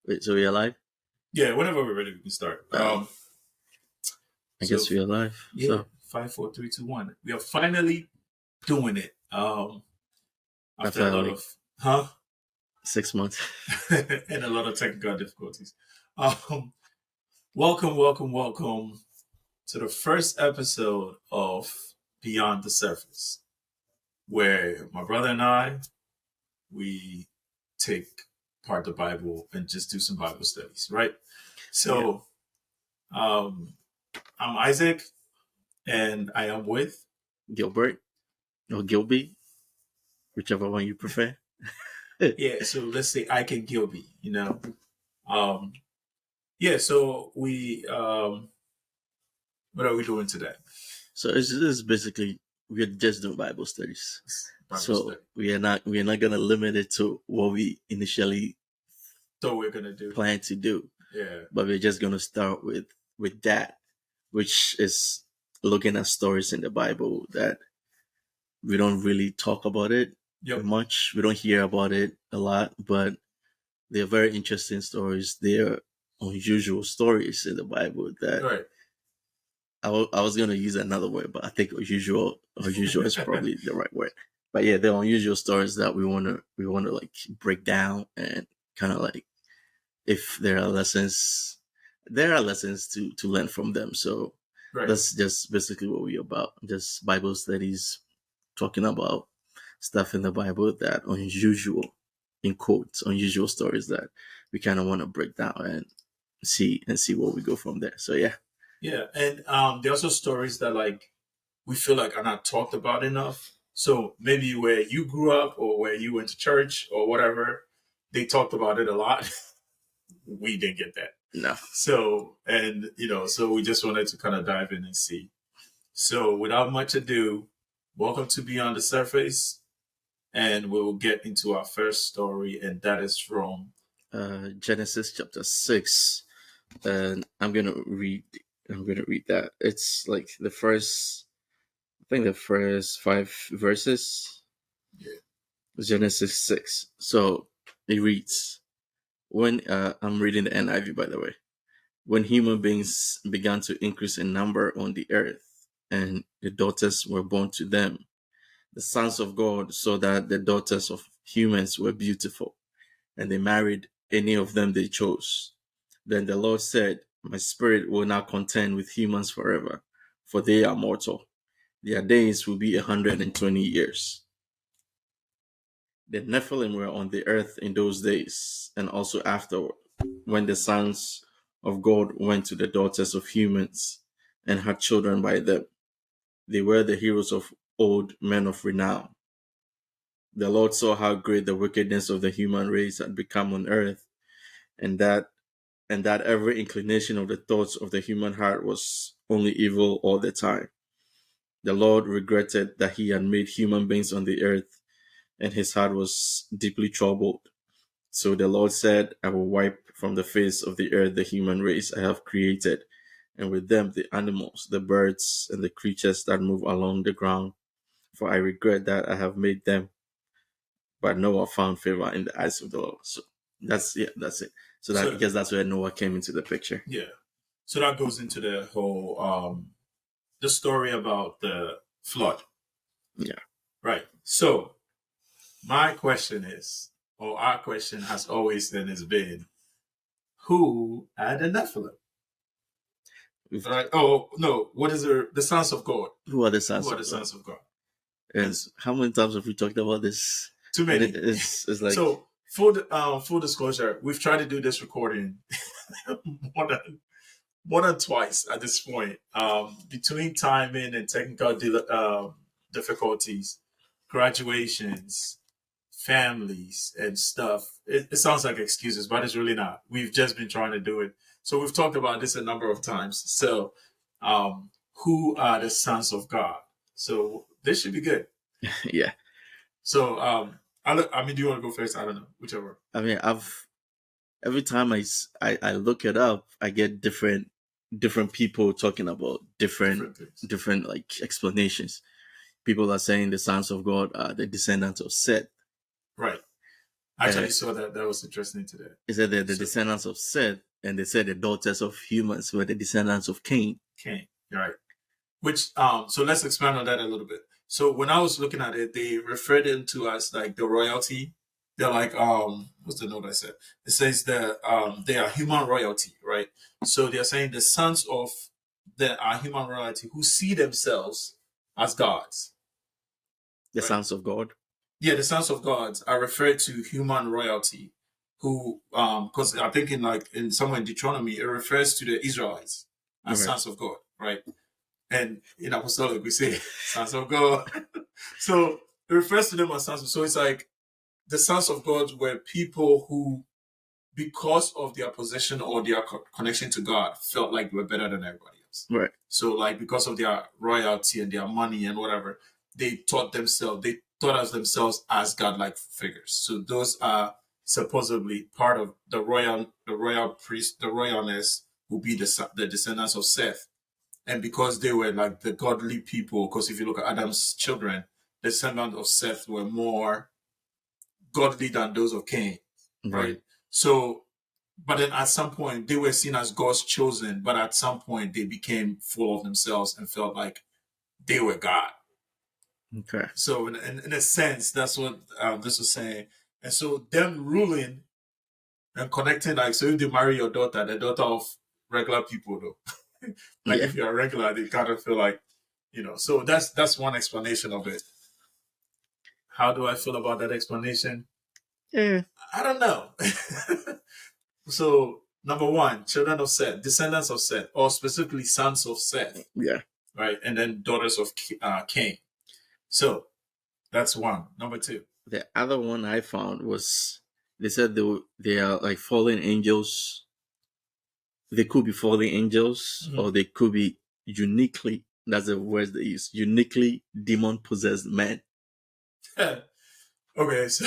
Wait, so we're alive? Yeah, whenever we're ready, we can start. I So guess we're alive. yeah, So 5, 4, 3, 2, 1. We are finally doing it. After a after lot like of huh 6 months. and a lot of technical difficulties. Um, welcome to the first episode of Beyond the Surface, where my brother and we take part the Bible and just do some Bible studies, right? Yeah. So, I'm Isaac, and I am with. Gilbert or Gilby, whichever one you prefer. Yeah, so let's say Ike and Gilby, Um, yeah, so what are we doing today? So this is basically we're just doing Bible studies. Bible So study. we're not gonna limit it to what we initially So we're gonna do. planned to do. Yeah. But we're just gonna start with that, which is looking at stories in the Bible that we don't really talk about it Yep. much. We don't hear about it a lot, but they're very interesting stories. They're unusual stories in the Bible that Right. I was going to use another word, but I think unusual is probably the right word. But yeah, they're unusual stories that we want to like break down and kind of like if there are lessons to learn from them. So Right. that's just basically what we're about. Just Bible studies, talking about stuff in the Bible that unusual, in quotes, unusual stories that we kind of want to break down and see where we go from there. So yeah. Yeah, and there are also stories that like we feel like are not talked about enough. So maybe where you grew up or where you went to church or whatever, they talked about it a lot. We didn't get that. No. So so we just wanted to kind of dive in and see. So without much ado, welcome to Beyond the Surface, and we'll get into our first story, and that is from Genesis chapter 6, and I'm gonna read that. It's like the first 5 verses. Yeah. Genesis 6. So it reads, when I'm reading the NIV, by the way. When human beings began to increase in number on the earth, and the daughters were born to them, the sons of God saw that the daughters of humans were beautiful, and they married any of them they chose. Then the Lord said, my spirit will not contend with humans forever, for they are mortal. Their days will be 120 years. The Nephilim were on the earth in those days, and also afterward, when the sons of God went to the daughters of humans and had children by them. They were the heroes of old, men of renown. The Lord saw how great the wickedness of the human race had become on earth, and that every inclination of the thoughts of the human heart was only evil all the time. The Lord regretted that he had made human beings on the earth, and his heart was deeply troubled. So the Lord said, I will wipe from the face of the earth the human race I have created, and with them the animals, the birds, and the creatures that move along the ground. For I regret that I have made them. But Noah found favor in the eyes of the Lord. So that's it. So that, I So guess that's where Noah came into the picture. yeah, so that goes into the whole the story about the flood. Yeah. Right. So my question is, or our question has always then has been, who are the Nephilim? Right. Oh no, what is the sons of God? Who are the sons Who are of the God? sons of God? And how many times have we talked about this? Too many. It's like So full disclosure, we've tried to do this recording more than twice at this point. Between timing and technical difficulties, graduations, families, and stuff. It sounds like excuses, but it's really not. We've just been trying to do it. So we've talked about this a number of times. So, who are the sons of God? So this should be good. yeah. So, I mean, do you want to go first? I don't know, whichever. I mean, every time I look it up, I get different people talking about Different things. different like explanations. People are saying the sons of God are the descendants of Seth. Right. I Uh, actually saw that. That was interesting today. it said they're the So, descendants of Seth, and they said the daughters of humans were the descendants of Cain. Cain, you're right. Which so let's expand on that a little bit. So when I was looking at it, they referred them to as like the royalty. They're like what's the note I said? It says that they are human royalty, right? So they're saying the sons of the human royalty who see themselves as gods, The right? sons of God. Yeah, the sons of gods are referred to human royalty, who because I think in like in somewhere in Deuteronomy it refers to the Israelites as Okay. sons of God, right? And in apostolic we say sons of God. So it refers to them as sons. So it's like the sons of God were people who, because of their position or their connection to God, felt like they were better than everybody else. Right. So like because of their royalty and their money and whatever, they thought of themselves as godlike figures. So those are supposedly part of the royal priest, the royalness will be the descendants of Seth, and because they were like the godly people, because if you look at Adam's children, the descendants of Seth were more godly than those of Cain, right? Right. So, but then at some point they were seen as God's chosen, but at some point they became full of themselves and felt like they were God. Okay. So, in a sense, that's what this was saying. And so, them ruling and connecting, like, so if they marry your daughter, the daughter of regular people, though, like Yeah. if you're a regular, they kind of feel like, So that's one explanation of it. How do I feel about that explanation? Yeah. I don't know. So, number one, children of Seth, descendants of Seth, or specifically sons of Seth, Yeah. right? And then daughters of Cain. So, that's one. Number two. The other one I found was they said they are like fallen angels. They could be fallen angels, Mm-hmm. or they could be uniquely. That's the words they use. Uniquely demon possessed men. Okay, so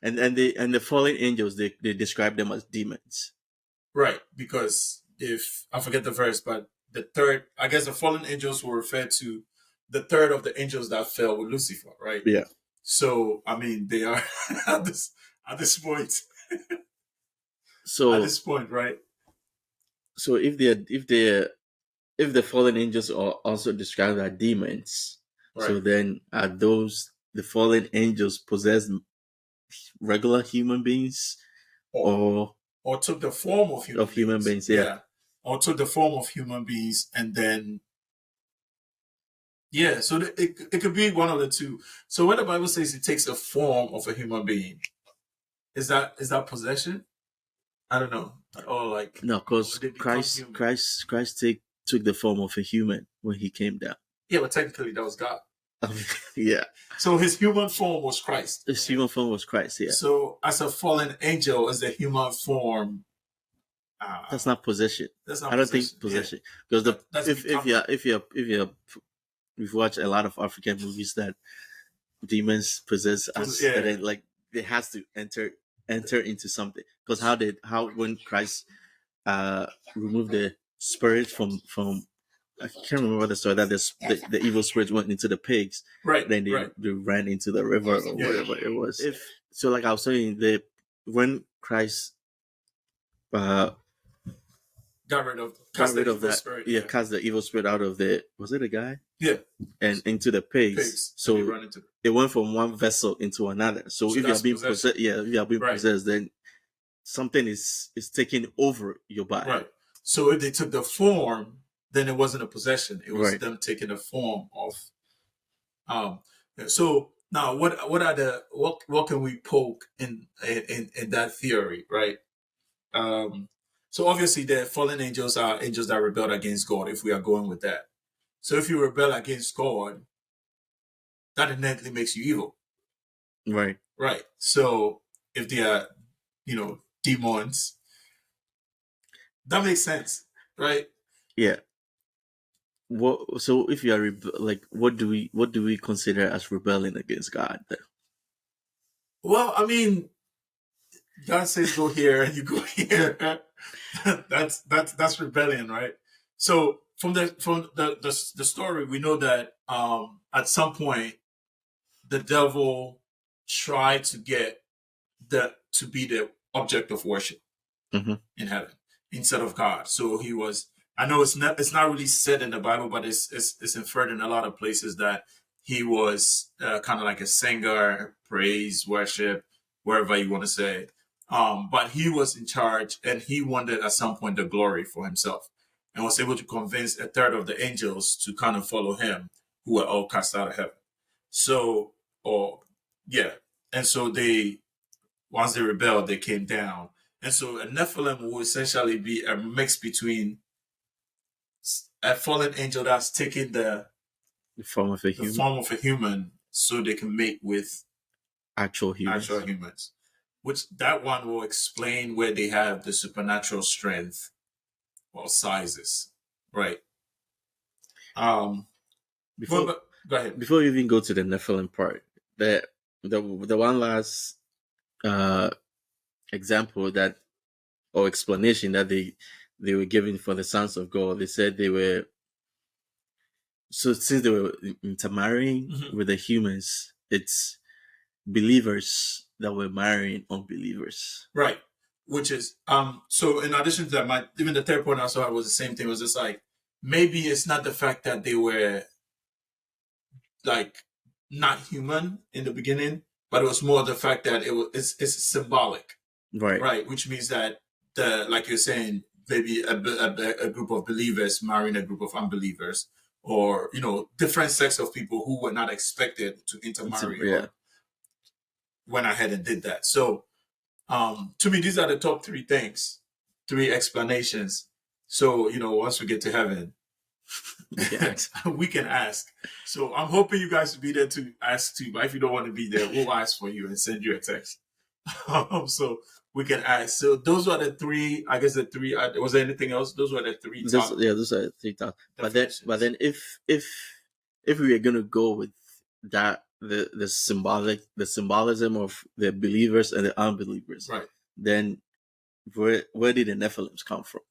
And the fallen angels they describe them as demons. right, because if I forget the verse, but the third, I guess the fallen angels will refer to the third of the angels that fell with Lucifer, right? Yeah. So I mean, they are at this at this point, at So this point, right? so if the fallen angels are also described as demons, Right. so then are those the fallen angels possess regular human beings Or or or took the form of human of human beings, beings? Yeah. yeah, or took the form of human beings, and then yeah, so it could be one of the two. So when the Bible says it takes the form of a human being, is that possession? I don't know. Or like, No, because they become Christ human. Christ Christ took the form of a human when he came down. Yeah, but technically that was God. Yeah. So his human form was Christ. His human form was Christ, yeah. So as a fallen angel, as the human form, That's not possession. that's I not don't think possession. Yeah, possession. Because the that's if becoming. you we've watched a lot of African movies that demons possess us, and Yeah, then like they has to enter into something. Because how when Christ removed the spirit from I can't remember the story that the evil spirit went into the pigs, right, then right. they ran into the river or Yeah, whatever it was. If so, like I was saying, the when Christ uh cast got the rid of evil that, spirit. yeah, Yeah, cast the evil spirit out of the was it a guy yeah, and into the pigs. pigs, and they So run into. it went from one vessel into another. So So if you are that's being possession. possessed, yeah, if you are being Right, possessed, then something is taking over your body. right. So if they took the form, then it wasn't a possession. It was Right. them taking the form of. Um. So now, what can we poke in that theory, right? Um. So obviously, the fallen angels are angels that rebelled against God. If we are going with that, so if you rebel against God, that innately makes you evil, Right. right? So if they are, demons, that makes sense, right? Yeah. What so if you are like what do we consider as rebelling against God then? Well, I mean, God says go here and you go here. that's rebellion, right? So from the story, we know that at some point the devil tried to get to be the object of worship Hmm. in heaven instead of God. So he was. I know it's not really said in the Bible, but it's inferred in a lot of places that he was kind of like a singer, praise, worship, wherever you want to say. But he was in charge, and he wanted at some point the glory for himself, and was able to convince a third of the angels to kind of follow him, who were all cast out of heaven. So, or yeah, and so they once they rebelled, they came down. And so a Nephilim will essentially be a mix between a fallen angel that's taking The form of a the human, form of a human so they can mate with actual actual humans. humans. Which that one will explain where they have the supernatural strength or sizes. Right. Um Before go ahead. before we even go to the Nephilim part, the the one last uh example that or explanation that they were giving for the sons of God, they said they were so since they were intermarrying Mhm. with the humans, it's believers that were marrying unbelievers. Right. Which is so in addition to that, my even the third point I saw was the same thing. It was just like maybe it's not the fact that they were like not human in the beginning, but it was more the fact that it's symbolic, Right. right? Which means that the like you're saying, maybe a group of believers marrying a group of unbelievers, or different sects of people who were not expected to intermarry, Yeah. or went ahead and did that. So to me, these are the top three things, three explanations. So once we get to heaven, We can ask. we can ask. So I'm hoping you guys will be there to ask too. But if you don't want to be there, we'll ask for you and send you a text. So we can ask. So those are the three. I guess the three. Was there anything else? Those were the three top Those are 3,000. But definitions. then, if we are gonna go with that, the symbolism of the believers and the unbelievers, Right. then where did the Nephilims come from?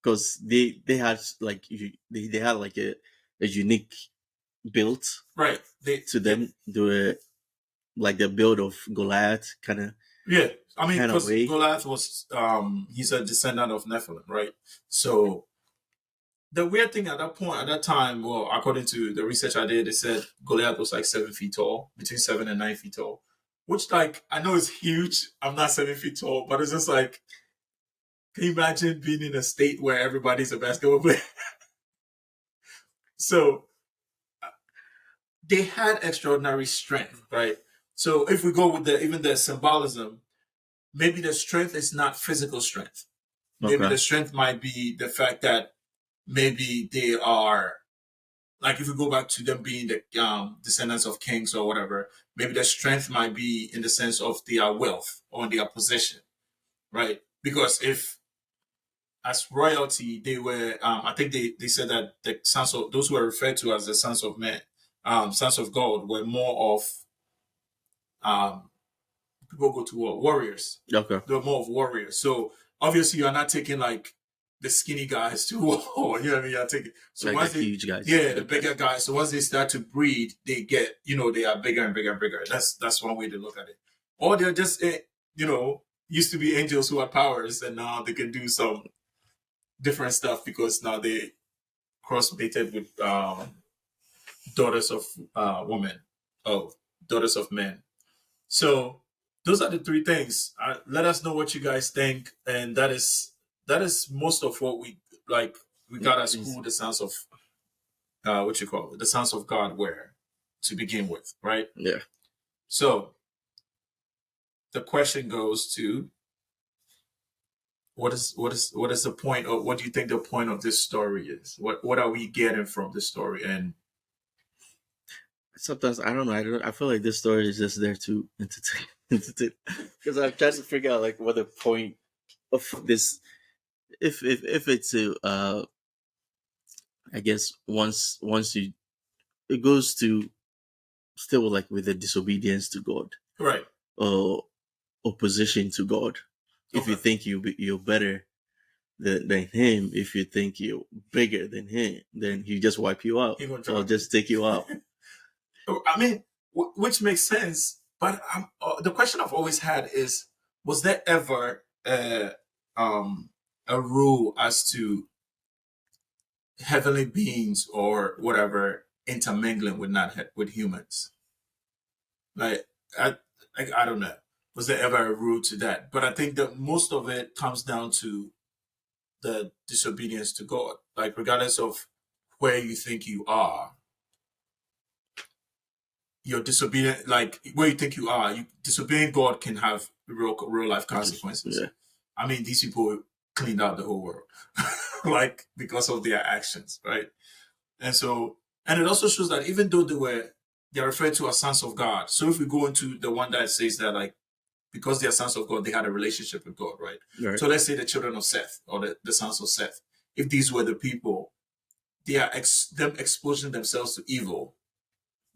Because they had like they had like a unique build Right. to them. They were like the build of Goliath Yeah. I mean, kind of because way. Goliath was he's a descendant of Nephilim, right? So the weird thing at that point, at that time, well, according to the research I did, it said Goliath was like 7 feet tall, between 7 and 9 feet tall. Which, like, I know is huge. I'm not 7 feet tall, but it's just like, can you imagine being in a state where everybody's a basketball player? So they had extraordinary strength, right? So if we go with even the symbolism, maybe the strength is not physical strength. Maybe Okay. the strength might be the fact that maybe they are like if we go back to them being the descendants of kings or whatever, maybe the strength might be in the sense of their wealth or their possession, right? Because if as royalty they were, I think they said that the sons of those who were referred to as the sons of men, sons of God, were more of um, people go to war warriors. Okay. They're more of warriors. So obviously you are not taking like the skinny guys to war. You know what I mean? You're taking so Like the once they huge guys, yeah, the big guys. bigger guys. So once they start to breed, they get they are bigger and bigger and bigger. That's one way to look at it. Or they're just used to be angels who had powers and now they can do some different stuff because now they cross mated with daughters of women. Oh, daughters of men. So those are the three things. Let us know what you guys think, and that is most of what we like. We got at school the sons of what you call it, the sons of God were to begin with, right? Yeah. So the question goes to what is the point of what do you think the point of this story is? What are we getting from this story? And Sometimes I don't know. I feel like this story is just there to entertain, entertain. Because I'm trying to figure out like what the point of this. If it's a, I guess once you it goes to still like with the disobedience to God right, or opposition to God. If you okay, think you're better than him, if you think you're bigger than him, then he just wipe you out he gonna or drop you. just take you out. I mean, which makes sense, But the question I've always had is: was there ever a rule as to heavenly beings or whatever intermingling with not with humans? Like, I, I don't know. Was there ever a rule to that? But I think that most of it comes down to the disobedience to God. Like, regardless of where you think you are, you're disobedient. Like, where you think you are, you disobeying God can have real life consequences. Yeah. I mean, these people cleaned out the whole world, like because of their actions, right? And so, and it also shows that even though they're referred to as sons of God. So if we go into the one that says that, like, because they are sons of God, they had a relationship with God, right? Right. So let's say the children of Seth or the sons of Seth. If these were the people, they are them exposing themselves to evil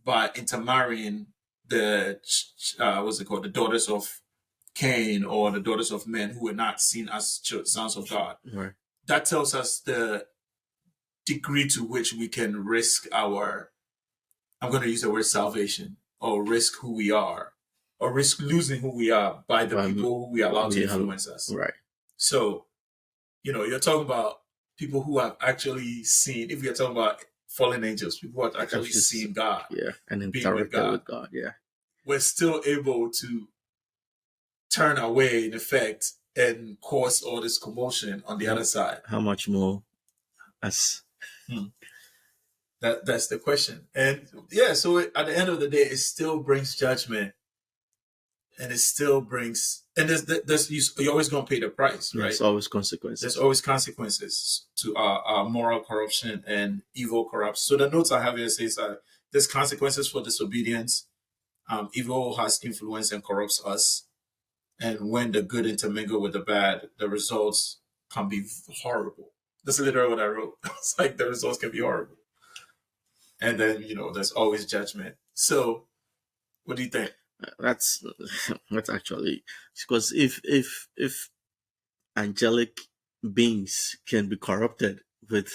by intermarrying the what's it called, the daughters of Cain or the daughters of men who were not seen as sons of God. Right. That tells us the degree to which we can risk our, I'm going to use the word salvation, or risk who we are, or risk losing who we are by the But people who we allow to we have, influence us. right. So, you're talking about people who have actually seen, if you're talking about fallen angels, people who have actually seen God, yeah, and being with interacted God, with God, yeah. we're still able to turn away, in effect, and cause all this commotion on the other side. How much more as That's the question. And yeah, so at the end of the day, it still brings judgment, and it still brings, and there's you're always going to pay the price, right? There's always consequences. There's always consequences to our moral corruption, and evil corrupts. So the notes I have here says there's consequences for disobedience. Evil has influence and corrupts us, and when the good intermingle with the bad, the results can be horrible. That's literally what I wrote. It's like the results can be horrible. And then, there's always judgment. So, what do you think? That's that's actually, because if angelic beings can be corrupted with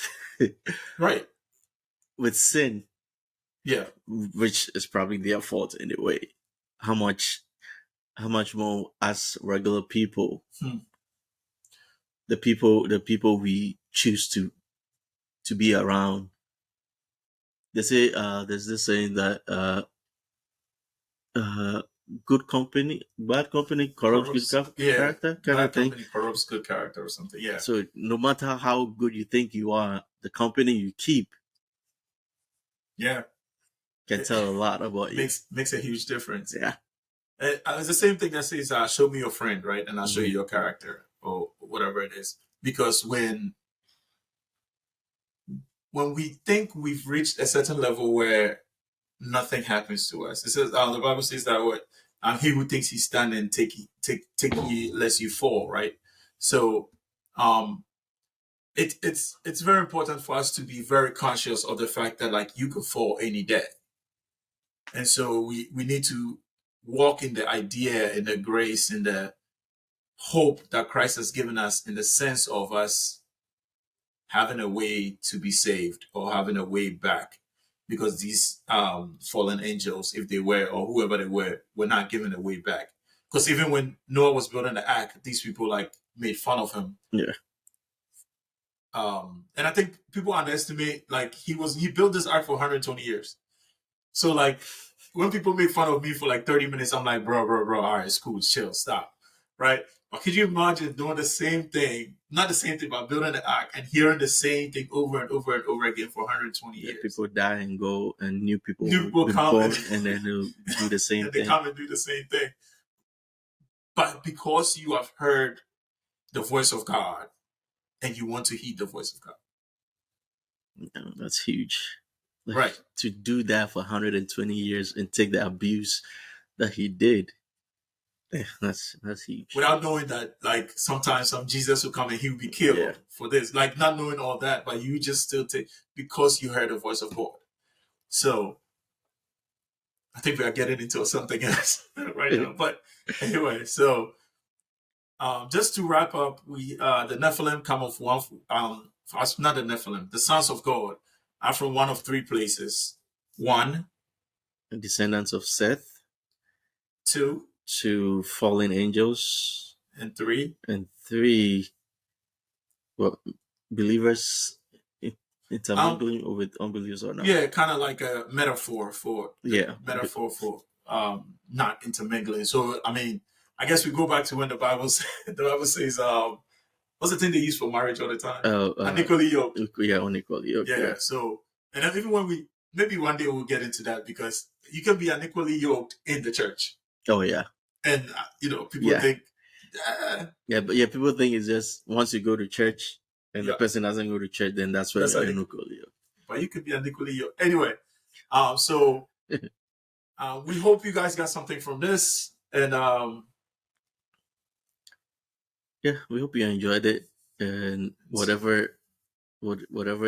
Right. with sin, Yeah. which is probably their fault in a way, how much more as regular people, the people we choose to be around. They say there's this saying that uh good company, bad company corrupts good character, kind Bad of thing. company corrupts good character or something. Yeah. So no matter how good you think you are, the company you keep Yeah. can tell a lot about you. Makes a huge difference. Yeah. And it's the same thing that says, show me your friend, right? And I'll show you your character or whatever it is. Because when we think we've reached a certain level where nothing happens to us, it says, the Bible says that what, he who thinks he's standing, take ye lest you fall, right? So, it's very important for us to be very conscious of the fact that, like, you could fall any day. And so we need to walk in the idea, in the grace, in the hope that Christ has given us, in the sense of us having a way to be saved or having a way back. Because these fallen angels, if they were, or whoever they were not given a way back. Because even when Noah was building the ark, these people, like, made fun of him. Yeah. And I think people underestimate, like, he built this ark for 120 years. So, like, when people make fun of me for like 30 minutes, I'm like, bro, all right, it's cool, chill, stop. Right? But could you imagine doing the same thing, not the same thing, but building an ark and hearing the same thing over and over and over again for 120 years? People die and go, and new people come born, and then they'll do the same and thing. They come and do the same thing. But because you have heard the voice of God and you want to heed the voice of God. Yeah, that's huge. Like, right. To do that for 120 years and take the abuse that he did. That's huge. Without knowing that, like, sometimes some Jesus will come and he will be killed for this. Like, not knowing all that, but you just still take, because you heard the voice of God. So, I think we are getting into something else right now. But anyway, so just to wrap up, we the Nephilim come of one. Not the Nephilim, the sons of God are from one of three places. One, descendants of Seth. 2, to fallen angels, and 3. and 3, well, believers Um, intermingling with unbelievers or not. yeah, kind of like a metaphor for Yeah, not intermingling. So I mean, I guess we go back to when the Bible the Bible says, what's the thing they use for marriage all the time? Unequally yoked. yeah, unequally. Yeah. Yeah. So, and then even when we maybe one day we'll get into that, because you can be unequally yoked in the church, Oh yeah. and people Yeah. think, Yeah, but yeah, people think it's just once you go to church and the yeah, person doesn't go to church, then that's when that's you're unequal. unequally. But you could be unequally yoked anyway. So we hope you guys got something from this, and Yeah, we hope you enjoyed it, and whatever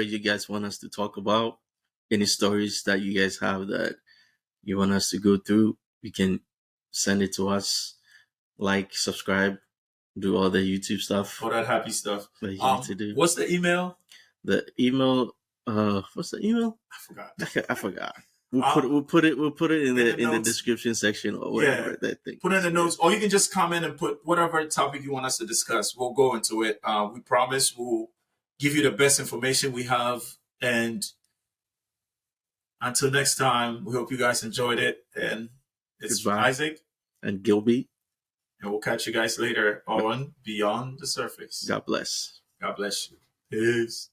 you guys want us to talk about, any stories that you guys have that you want us to go through, you can send it to us. Like, subscribe, do all the YouTube stuff all that happy stuff. that you need to do. What's the email? The email, what's the email? I forgot. I forgot. We'll put it in the description section or whatever that thing. Put in the notes, or you can just comment and put whatever topic you want us to discuss. We'll go into it. We promise we'll give you the best information we have. And until next time, we hope you guys enjoyed it. And it's Goodbye. Isaac And Gilby. And we'll catch you guys later on Beyond the Surface. God bless. God bless you. Peace.